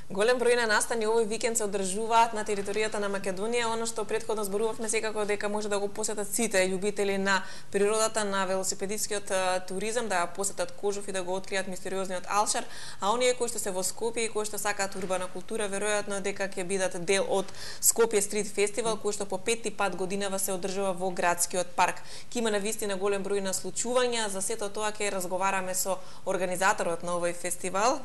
Голем број на настани овој викенд се одржуваат на територијата на Македонија. Оно што претходно зборувавме секако дека може да го посетат сите љубители на природата, на велосипедискиот туризам, да посетат Кожув и да го откријат мистериозниот Алшар, а оние кои што се во Скопје и кои што сакаат урбана култура, веројатно дека ќе бидат дел од Скопје Стрит Фестивал, кој што по петти пат годинава се одржува во градскиот парк. Ке има навистина голем број на случувања. За сето тоа ќе разговараме со организаторот на овој фестивал,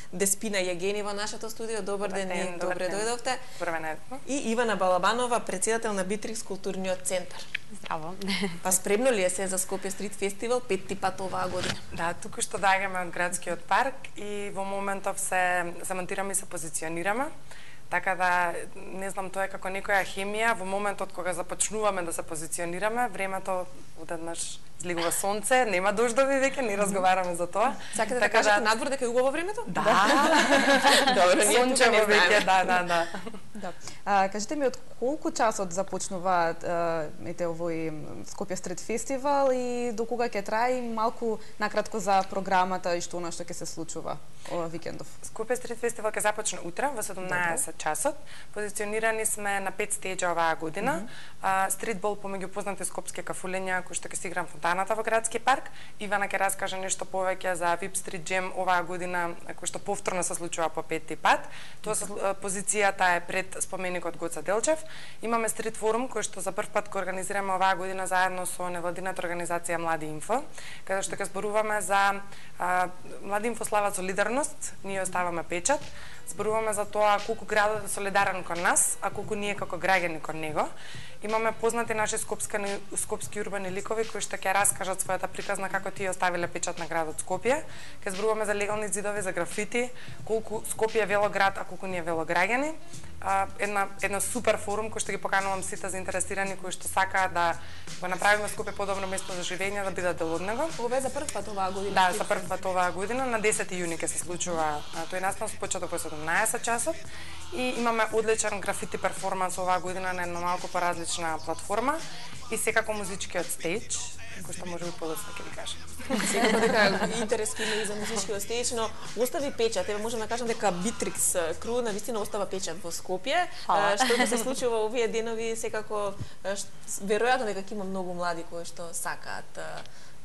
Деспина Јагени во нашето студио. Добар ден и добре дојдовте. И Ивана Балабанова, председател на Битрикс културниот центар. Здраво. Па спремно ли е се за Скопје Стрит Фестивал петти пат оваа година? Да, туку што доаѓаме од градскиот парк и во моментов се монтираме и се позиционираме. Така да, не знам, тоа е како некоја хемија, во моментот кога започнуваме да се позиционираме, времето одеднаш излегува сонце, нема дождови веќе, не разговараме за тоа. Сакате да кажете надвор дека е убаво времето? Да. Добро, ние тука не веќе, знаеме. Да. Кажете ми, од колку часот започнуваат овој Скопје Стрит Фестивал и до кога ќе трае, и малку накратко за програмата и што ќе се случува ова викендов? Скопје Стрит Фестивал ќе започне утре во 17 часот. Позиционирани сме на 5 стеџа оваа година. Стритбол помеѓу познати скопски кафулења кои што ќе се играм фонтаната во градски парк. Ивана ќе раскаже нешто повеќе за VIP Street Jam оваа година, кој што повторно се случува по петти пат. Тоа позицијата е пред споменикот Гоца Делчев. Имаме стрит форум кој што за прв пат го организираме оваа година заедно со невладината организација Млади Инфо, каде што ќе зборуваме за Млади Инфо слава солидарност, ние оставаме печат. Зборуваме за тоа колку градот е солидарен кон нас, а колку ние како граѓани кон него. Имаме познати наши скопски урбани ликови кои што ќе раскажат својата приказна како тие оставиле печат на градот Скопје. Ќе зборуваме за легални ѕидови, за графити, колку Скопје е велоград, а колку ние велограѓани. Една супер форум кој што ги поканувам сите заинтересирани кои што сакаат да го направиме Скопје подобро место за живење, да бидат дел од него. Ова е за прв пат оваа година. Да, за прв пат оваа година, на 10 јуни ќе се случува тој настан со почеток во 17 часот. И имаме одличен графити перформанс оваа година на една малку поразлична платформа и секако музичкиот стејдж, кој што може би подоцна ќе ви кажам. Секако дека интерес има и за музичкиот стејдж, но остави печат. Еве можеме да кажеме дека Битрикс кру навистина остава печат во Скопје, што ќе се случи во овие денови, секако веројатно дека има многу млади кои што сакаат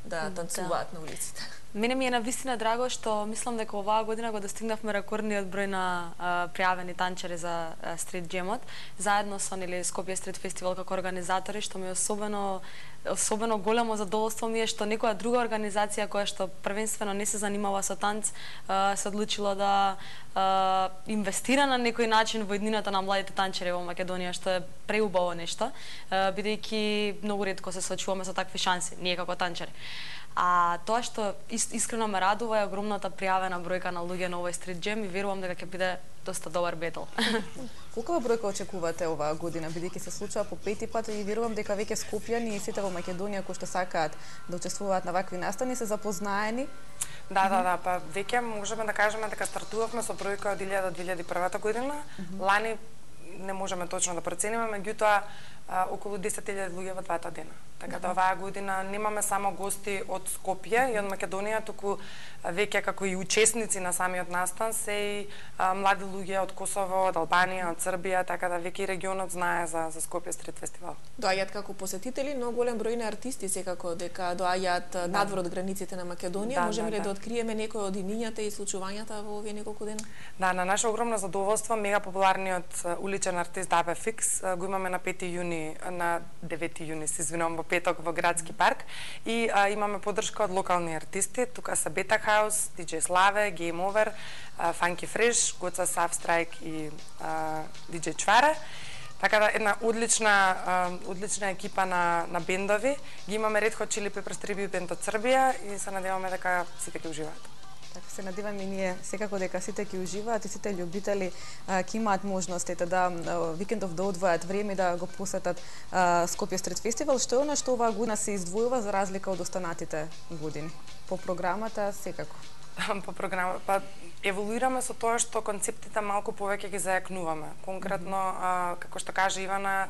да танцуваат на улиците. Мене ми е навистина драго што мислам дека оваа година го достигнавме рекордниот број на пријавени танчери за Стрит Джемот, заедно со Скопје Стрит Фестивал како организатори, што ми е особено големо задоволство ми е што некоја друга организација која што првенствено не се занимава со танц се одлучила да инвестира на некој начин во иднината на младите танчери во Македонија, што е преубаво нешто, бидејќи многу ретко се соочуваме со такви шанси, ние како танчери. А тоа што искрено ме радува е огромната пријавена бројка на луѓе на овој Стрит Джем и верувам дека ќе биде доста добар бетл. Колкава бројка очекувате оваа година, бидејќи се случува по пети пат и верувам дека веќе скопјани и сите во Македонија кои што сакаат да учествуваат на вакви настани се запознаени? Да, па веќе можеме да кажеме дека стартувавме со бројка од 2001 година. Лани не можеме точно да процениме, меѓутоа околу 10.000 луѓе во двата дена. Така да оваа година немаме само гости од Скопје и од Македонија, туку веќе како и учесници на самиот настан се и млади луѓе од Косово, од Албанија, од Србија, така да веќе и регионот знае за Скопје Стрит Фестивал. Доаѓаат како посетители, но голем број на артисти секако дека доаѓаат надвор од границите на Македонија. Можеме ли да откриеме некои од имињата и случувањата во овие неколку дена? Да, на наше огромно задоволство, мега популарниот уличен артист Дабе Фикс го имаме на 5 јуни, на 9 јуни, се извинувам, во петок во градски парк и имаме поддршка од локални артисти. Тука се Бета Хаус, DJ Славе, Game Over, Funky Fresh, Гоца Савстрайк и DJ Чваре. Така да една одлична екипа на бендови. Ги имаме Red Hot Chili Peppers трибют бенд од Србија и се надеваме дека сите ќе уживаат. Така се надеваме и ние секако дека сите ќе уживаат и сите љубители ќе имаат можностите да викендов да одвојат време да го посетат Скопје Стрит Фестивал, што е она што оваа година се издвојува за разлика од останатите години. По програмата секако. По програма, па еволуираме со тоа што концептите малку повеќе ги зајакнуваме. Конкретно, како што кажа Ивана,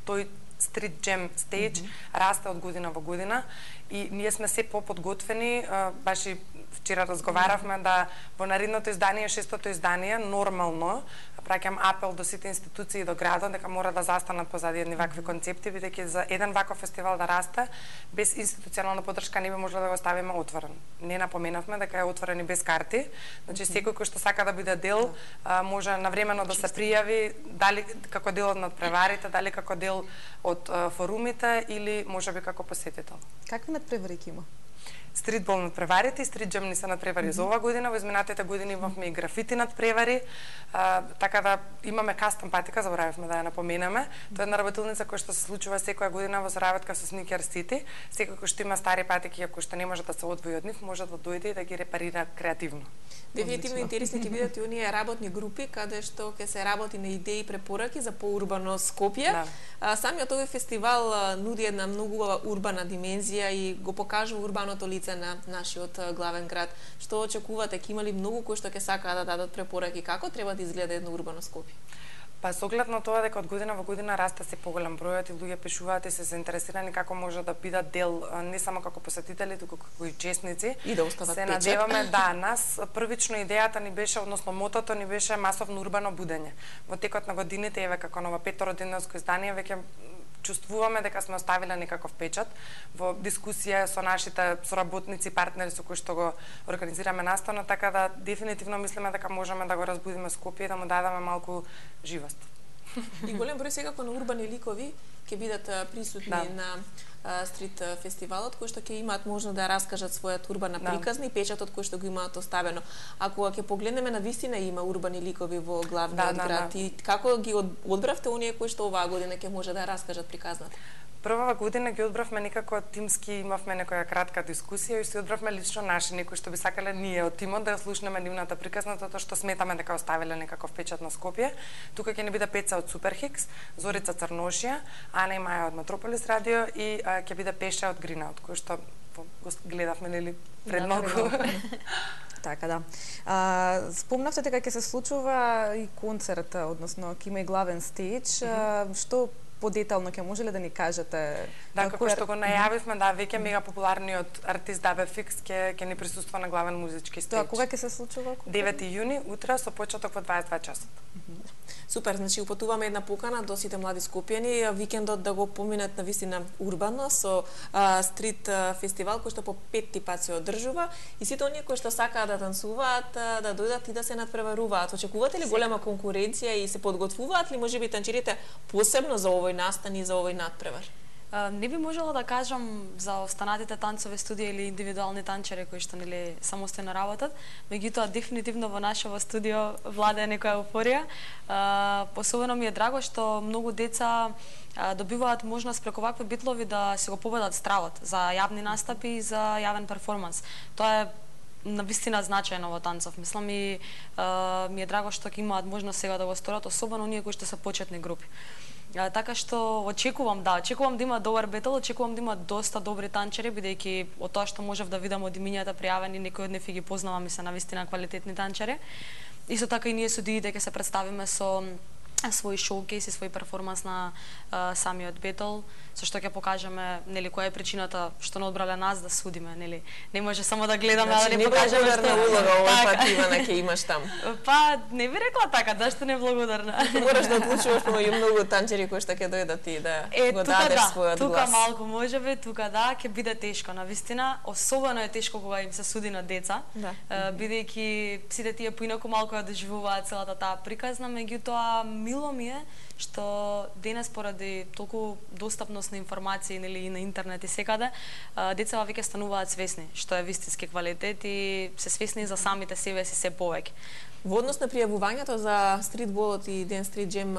тој Street Jam Stage расте од година во година и ние сме се поподготвени, баш и вчера разговаравме да во наредното издание, 6-то издание, нормално праќам апел до сите институции и до градот дека мора да застанат позади едни вакви концепти, бидејќи за еден ваков фестивал да расте без институционална поддршка не би можело да го ставиме отворен. Не напоменавме дека е отворен и без карти. Значи секој кој што сака да биде дел може навремено да се пријави, дали како дел од надпреварите, дали како дел од форумите или можеби како посетител. Какви надпревари има? Стритбол надпреварите и стрит джем ни се надпревари за ова година, во изминатите години имавме и графити надпревари, така да имаме кастом патика, заборавивме да ја напоменаме. Тоа е една работилница која што се случува секоја година во соработка со Sneaker City. Секој кој што има стари патики, ако што не може да се одвои од нив, може да дојде и да ги репарира креативно. Дефинитивно интересни ќе бидат и оние работни групи каде што ќе се работи на идеи и препораки за поурбано Скопје. Да. Самиот овој фестивал нуди една многу убава урбана димензија и го покажува урбаното лице на нашиот главен град. Што очекувате? Ќе има ли многу кои што ќе сакаат да дадат препораки како треба да изгледа едно урбано Скопје? Па со оглед на тоа дека од година во година расте се поголем бројот и луѓе пишуваат и се заинтересирани како може да бидат дел не само како посетители, туку како и учесници. И да остават печат. Се надеваме да нас првично идејата ни беше, односно мотото ни беше масовно урбано будење. Во текот на годините еве како нова 5-то роденденско издание веќе чувствуваме дека сме оставиле некаков печат во дискусија со нашите соработници, партнери со кои што го организираме настано, така да дефинитивно мислиме дека можеме да го разбудиме Скопје и да му дадеме малку живост. И голем број секако на урбани ликови ќе бидат присутни на стрит фестивалот, кои што ќе имаат можност да раскажат својата урбана приказна и печатот кој што го имаат оставено. Ако ќе погледнеме на вистина има урбани ликови во главниот град и како ги одбравте оние кои што оваа година ќе може да раскажат приказната? Првава година ги одбравме некако тимски, имавме некоја кратка дискусија и си одбравме лично наши, некои што би сакале ние од тимот да ја слушнеме нивната приказна, тоа што сметаме дека оставиле некаков печат на Скопје. Тука ќе ни биде Пеца од Суперхикс, Зорица Црношија, Ана и Маја од Метрополис радио и ќе биде Пеша од Гринаут, кој што го гледавме нели пред многу. Така да. Спомнавте дека ќе се случува и концерт, односно ќе има и главен стејдж, што подетално ќе можеле да ни кажете? Да, како што го најавивме, да, веќе мега популарниот артист Дабе Фикс ќе ни присуства на главен музички стејдж. Тоа кога ќе се случува? 9 јуни, утре со почеток во 22 часот. Супер, значи упатуваме една покана до сите млади скопјани викендот да го поминат на вистина урбано со стрит фестивал кој што по 5 пат се одржува и сите оние кои што сакаат да танцуваат да дојдат и да се надпреваруваат. Очекувате ли голема конкуренција и се подготвуваат ли можеби танчерите посебно за овој настан и за овој надпревар? Не би можела да кажам за останатите танцови студија или индивидуални танчери кои што нели самостојно работат, меѓутоа дефинитивно во нашето студио владее некоја еуфорија. Посебно ми е драго што многу деца добиваат можност преку вакви битлови да се го победат стравот за јавни настапи и за јавен перформанс. Тоа е навистина значајно во танцов. Мислам и ми е драго што ќе имаат можност сега да го сторат, особено оние кои што се почетни групи. Така што очекувам да има добар бетл, очекувам да има доста добри танчери, бидејќи од тоа што можев да видам од имињата пријавени, некои од нив ги познавам и се навистина квалитетни танчери. Исто така и ние судиите ќе се представиме со свој шоукейс и свој перформанс на самиот бетл, со што ќе покажеме нели која е причината што не одбрале нас да судиме, нели. Не може само да гледаме, значи, да не покажеме што улога овој пат Ивана ќе имаш там. Па не би рекла така, зашто не благодарна. Мораш да одлучуваш помеѓу многу танчери кои што ќе дојдат и да го дадеш својот глас. Тука малку можеби, тука да, ќе биде тешко навистина, особено е тешко кога им се суди на деца, бидејќи сите тие поинаку малку ја доживуваат целата таа приказна, меѓутоа мило ми е што денес поради толку достапност на информации нели и на интернет и секаде, децава веќе стануваат свесни што е вистински квалитет и се свесни за самите себе си се повеќе. Во однос на пријавувањето за стритболот и Ден Стрит Джем,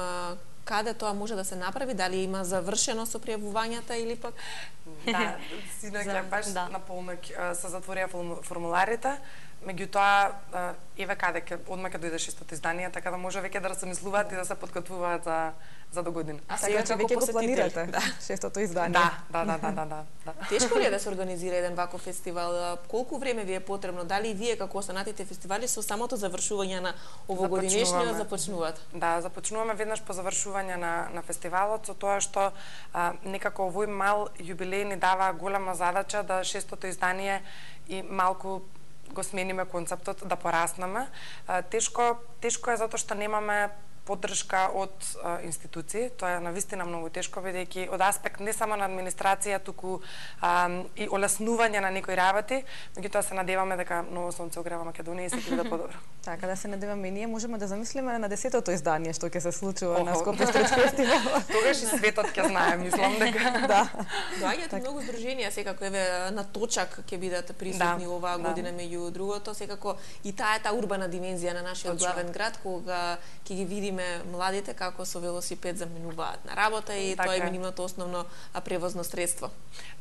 каде тоа може да се направи? Дали има завршено со пријавувањата или пак? Да, синоќа баш на полноќ се затворија формуларите. Меѓутоа, еве каде одма ќе дојде 6-то издание, така да може веќе да се мислуваат и да се подготвуваат за до година. А сега веќе го планирате 6-то издание. Да. Тешко ли е да се организира еден ваков фестивал? Колку време ви е потребно? Дали вие како останатите фестивали со самото завршување на овогодинешниот започнуваат? Да, започнуваме веднаш по завршување на фестивалот со тоа што некако овој мал јубилеј ни дава голема задача да 6-то издание и малку го смениме концептот, да пораснеме. Тешко е затоа што немаме поддршка од институции. Тоа е навистина многу тешко, бидејќи од аспект не само на администрација, туку и олеснување на некои работи, меѓутоа се надеваме дека ново сонце огрева Македонија и се ќе биде подобро. Така, да се надеваме и ние можеме да замислиме на 10-то издание што ќе се случува на Скопје Стрит Фестивал. Тогаш и светот ќе знае, мислам дека. Да. Доаѓаат многу здруженија, секако еве на точак ќе бидат присутни оваа година, меѓу другото, секако и таа урбана димензија на нашиот главен град, кога ќе ги видиме младите како со велосипед заминуваат на работа и тоа е нивното основно превозно средство.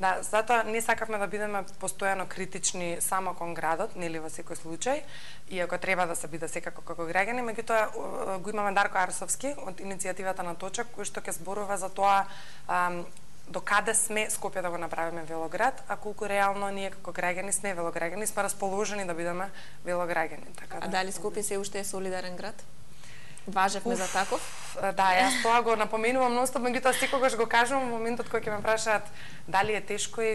Да, затоа не сакавме да бидеме постојано критични само кон градот, нели во секој случај, иако треба да се биде секако како граѓани, меѓутоа го имаме Дарко Арсовски од иницијативата на Точак, кој што ќе зборува за тоа до каде сме Скопје да го направиме велоград, а колку реално ние како граѓани сме велограѓани, сме расположени да бидеме велограѓани. Така да. А дали Скопје се уште е солидарен град? Важевме за таков? Да, јас тоа го напоменувам ностоп, меѓутоа секогаш го кажувам во моментот кога ќе ме прашаат дали е тешко и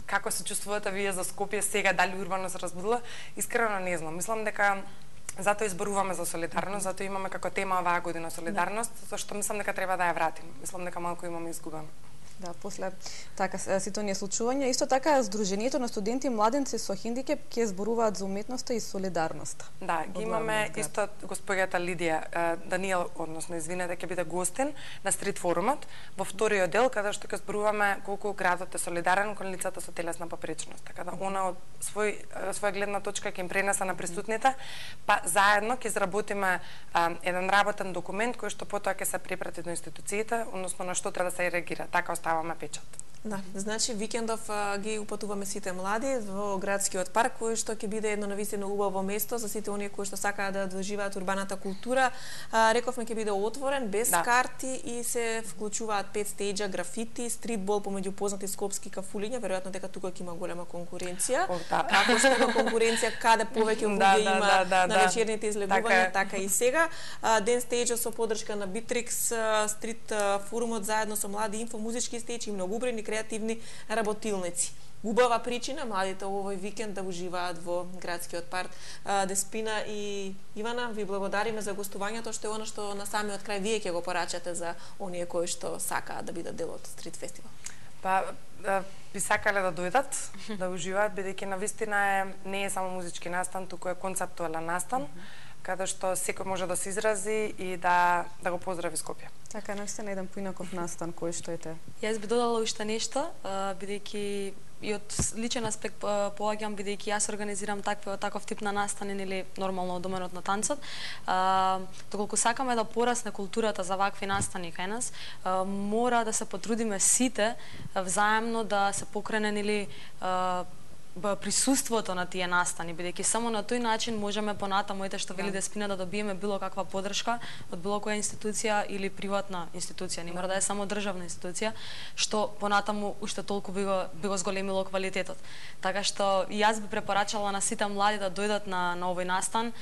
како се чувствувате вие за Скопје сега, дали урбано се разбудила, искрено не знам. Мислам дека затоа изборуваме за солидарност, затоа имаме како тема оваа година солидарност, зашто мислам дека треба да ја вратиме. Мислам дека малку имаме изгубено. Да, после така сите оние случувања, исто така Сдруженијето на студенти и младенци со хендикеп ќе зборуваат за уметноста и солидарноста. Да, ги имаме исто госпоѓата Лидија Даниел, односно извинете, ќе биде гостин на Стрит форумот во вториот дел каде што ќе зборуваме колку градот е солидарен кон лицата со телесна попречност. Така да она од своја гледна точка ќе им пренесе на присутните, па заедно ќе изработиме еден работен документ кој што потоа ќе се препрати до институциите, односно на што треба да се реагира. Така оставаме печат. Да, значи викендов ги упатуваме сите млади во градскиот парк, кој што ќе биде едно навистина убаво место за сите оние кои што сакаат да доживеат урбаната култура. Рековме ќе биде отворен, без карти и се вклучуваат 5 стејџа, графити, стритбол помеѓу познати скопски кафулиња, веројатно дека тука ќе има голема конкуренција. Ако што има конкуренција, каде повеќе луѓе има на вечерните излегувања, така и сега. Ден стејџа со поддршка на Битрикс, Стрит форумот заедно со млади инфо, музички стејџи и многу убрени креативни работилници. Убава причина младите овој викенд да уживаат во градскиот парк. Деспина и Ивана, ви благодариме за гостувањето, што е она што на самиот крај вие ќе го порачате за оние кои што сакаат да бидат дел од Стрит фестивал. Па би сакале да дојдат, да уживаат, бидејќи навистина не е само музички настан, туку е концептуален настан, каде што секој може да се изрази и да го поздрави Скопје. Така, наистина еден поинаков настан кој што ете. Јас би додала уште нешто, бидејќи и од личен аспект поаѓам, бидејќи јас организирам таков тип на настани или нормално од доменот на танцот. Доколку сакаме да порасне културата за вакви настани кај нас, мора да се потрудиме сите взаемно да се покрене или присуството на тие настани, бидејќи само на тој начин можеме понатаму, ете што вели Деспина, да добиеме било каква поддршка од било која институција или приватна институција, не мора да е само државна институција, што понатаму уште толку би го зголемило квалитетот. Така што јас би препорачала на сите млади да дојдат на овој настан,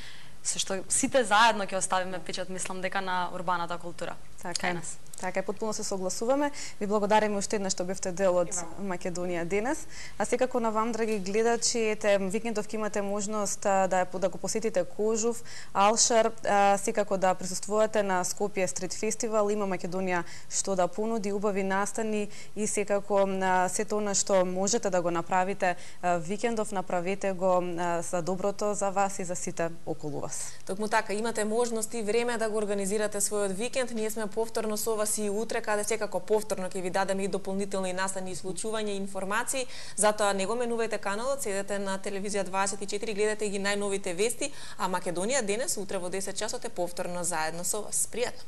со што сите заедно ќе оставиме печат, мислам дека на урбаната култура. Така е. Така е, потпуно се согласуваме. Ви благодариме уште еднаш што бевте дел од Македонија денес. А секако на вам, драги гледачи, викендов ќе имате можност да го посетите Кожув, Алшар, секако да присуствувате на Скопје Стрит фестивал. Има Македонија што да понуди, убави настани и секако сето она што можете да го направите викендов, направете го за доброто за вас и за сите околу вас. Токму така, имате можност и време да го организирате својот викенд. Ние сме повторно со вас и утре, каде секако повторно ќе ви дадеме и дополнителни настани и случувања и информации. Затоа не го менувајте каналот, седете на телевизија 24, гледате ги најновите вести, а Македонија денес утре во 10 часот е повторно заедно со вас. Пријатно!